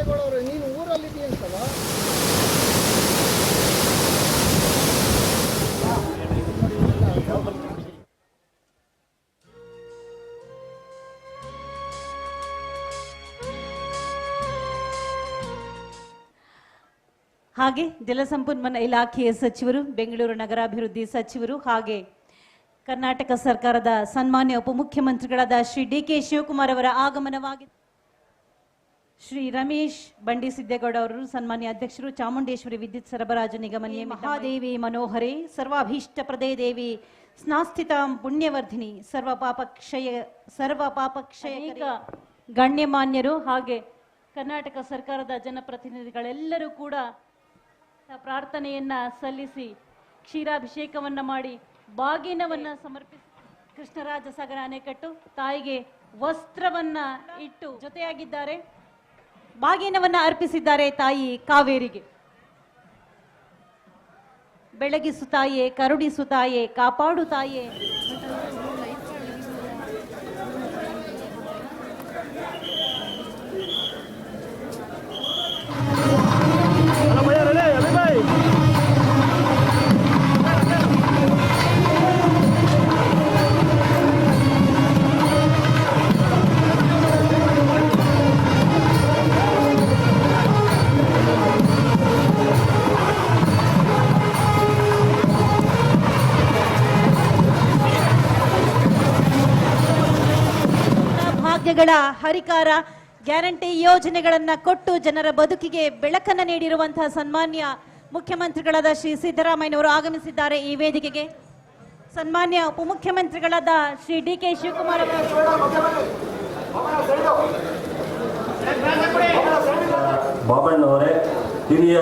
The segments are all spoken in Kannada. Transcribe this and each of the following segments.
ಸಿದ್ದೇಗೌಡವರು ನೀನು ಊರಲ್ಲಿದ್ದೀಯಂತಲ್ಲ? ಹಾಗೆ ಜಲಸಂಪನ್ಮೂಲ ಇಲಾಖೆಯ ಸಚಿವರು, ಬೆಂಗಳೂರು ನಗರಾಭಿವೃದ್ಧಿ ಸಚಿವರು, ಹಾಗೆ ಕರ್ನಾಟಕ ಸರ್ಕಾರದ ಸನ್ಮಾನ್ಯ ಉಪಮುಖ್ಯಮಂತ್ರಿಗಳಾದ ಶ್ರೀ ಡಿ.ಕೆ. ಶಿವಕುಮಾರ್ ಅವರ ಆಗಮನವಾಗಿದೆ. ಶ್ರೀ ರಮೇಶ್ ಬಂಡಿ ಸಿದ್ದೇಗೌಡ ಅವರು, ಸನ್ಮಾನ್ಯ ಅಧ್ಯಕ್ಷರು, ಚಾಮುಂಡೇಶ್ವರಿ ವಿದ್ಯುತ್ ಸರಬರಾಜು ನಿಗಮ ಮಹಾದೇವಿ ಮನೋಹರೆ ಸರ್ವಾಭೀಷ್ಟ ಪ್ರದೇ ದೇವಿ ಸ್ನಾಸ್ಥಿತ ಪುಣ್ಯವರ್ಧಿನಿ ಸರ್ವ ಪಾಪಕ್ಷಯ ಗಣ್ಯಮಾನ್ಯರು ಹಾಗೆ ಕರ್ನಾಟಕ ಸರ್ಕಾರದ ಜನಪ್ರತಿನಿಧಿಗಳೆಲ್ಲರೂ ಕೂಡ ಪ್ರಾರ್ಥನೆಯನ್ನ ಸಲ್ಲಿಸಿ ಕ್ಷೀರಾಭಿಷೇಕವನ್ನ ಮಾಡಿ ಬಾಗಿನವನ್ನ ಸಮರ್ಪಿಸಿ ಕೃಷ್ಣರಾಜ ಸಾಗರ ಅಣೆಕಟ್ಟು ತಾಯಿಗೆ ವಸ್ತ್ರವನ್ನ ಇಟ್ಟು ಜೊತೆಯಾಗಿದ್ದಾರೆ. ಬಾಗಿನವನ್ನ ಅರ್ಪಿಸಿದ್ದಾರೆ ತಾಯಿ ಕಾವೇರಿಗೆ. ಬೆಳಗಿಸು ತಾಯೇ, ಕರುಣಿಸು ತಾಯೇ, ಕಾಪಾಡು ತಾಯೇ. ಭಾಗ್ಯಗಳ ಹರಿಕಾರ, ಗ್ಯಾರಂಟಿ ಯೋಜನೆಗಳನ್ನ ಕೊಟ್ಟು ಜನರ ಬದುಕಿಗೆ ಬೆಳಕನ್ನ ನೀಡಿರುವಂತಹ ಸನ್ಮಾನ್ಯ ಮುಖ್ಯಮಂತ್ರಿಗಳಾದ ಶ್ರೀ ಸಿದ್ದರಾಮಯ್ಯನವರು ಆಗಮಿಸಿದ್ದಾರೆ ಈ ವೇದಿಕೆಗೆ. ಸನ್ಮಾನ್ಯ ಉಪಮುಖ್ಯಮಂತ್ರಿಗಳಾದ ಶ್ರೀ ಡಿ.ಕೆ. ಶಿವಕುಮಾರ್ ಅವರು, ಬಾಬಣ್ಣವರೇ, ಹಿರಿಯ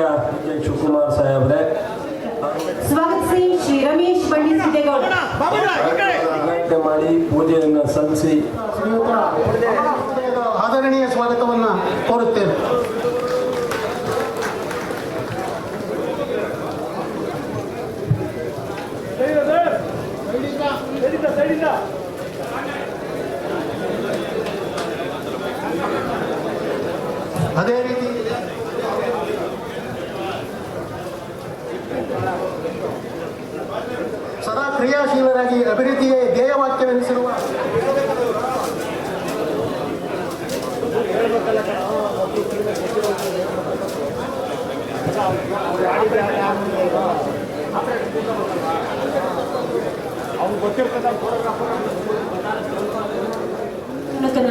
ಶಿವಕುಮಾರ್ ಸಾಹೇಬ್ರೆ, ಸ್ವಾಗತಿಸಿ ಶ್ರೀ ರಮೇಶ್ ಬಂಡಿ ಸಿದ್ದೇಗೌಡ ಮಾಡಿ ಪೂಜೆಯನ್ನು ಸಲ್ಲಿಸಿ ಆದರಣೀಯ ಸ್ವಾಗತವನ್ನು ಕೋರುತ್ತೇನೆ. ಅದೇ ರೀತಿ ಸದಾ ಕ್ರಿಯಾಶೀಲರಾಗಿ ಅಭಿವೃದ್ಧಿಯೇ ಧ್ಯೇಯವಾಕ್ಯವೆನಿಸಿರುವ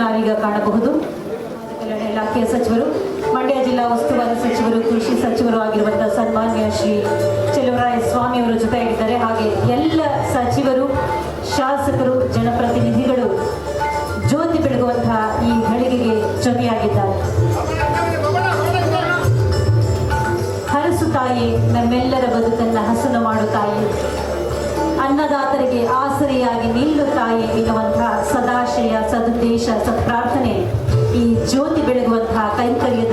ನಾವೀಗ ಕಾಣಬಹುದು ಇಲಾಖೆಯ ಸಚಿವರು, ಮಂಡ್ಯ ಜಿಲ್ಲಾ ಉಸ್ತುವಾರಿ ಸಚಿವರು, ಕೃಷಿ ಸಚಿವರು ಆಗಿರುವಂತಹ ಸನ್ಮಾನ್ಯ ಶ್ರೀ ಚೆಲುವರಾಯ ಸ್ವಾಮಿ ಅವರು ಜೊತೆಯಾಗಿದ್ದಾರೆ. ಹಾಗೆ ಎಲ್ಲ ಸಚಿವರು, ಶಾಸಕರು, ಜನಪ್ರತಿನಿಧಿಗಳು ಜ್ಯೋತಿ ಬೆಳಗುವಂತಹ ಈ ಘಳಿಗೆಗೆ ಜೊತೆಯಾಗಿದ್ದಾರೆ. ಹರಸು ತಾಯಿ, ನಮ್ಮೆಲ್ಲರ ಬದುಕನ್ನ ಹಸನು ಮಾಡು ತಾಯಿ, ಅನ್ನದಾತರಿಗೆ ಆಸರೆಯಾಗಿ ನಿಲ್ಲು ತಾಯಿ ಎನ್ನುವಂತಹ ಸದಾಶಯ, ಸದುದ್ದೇಶ, ಸತ್ಪ್ರಾರ್ಥನೆ ಈ ಜ್ಯೋತಿ ಬೆಳಗುವಂತಹ ಕೈಂಕರ್ಯದ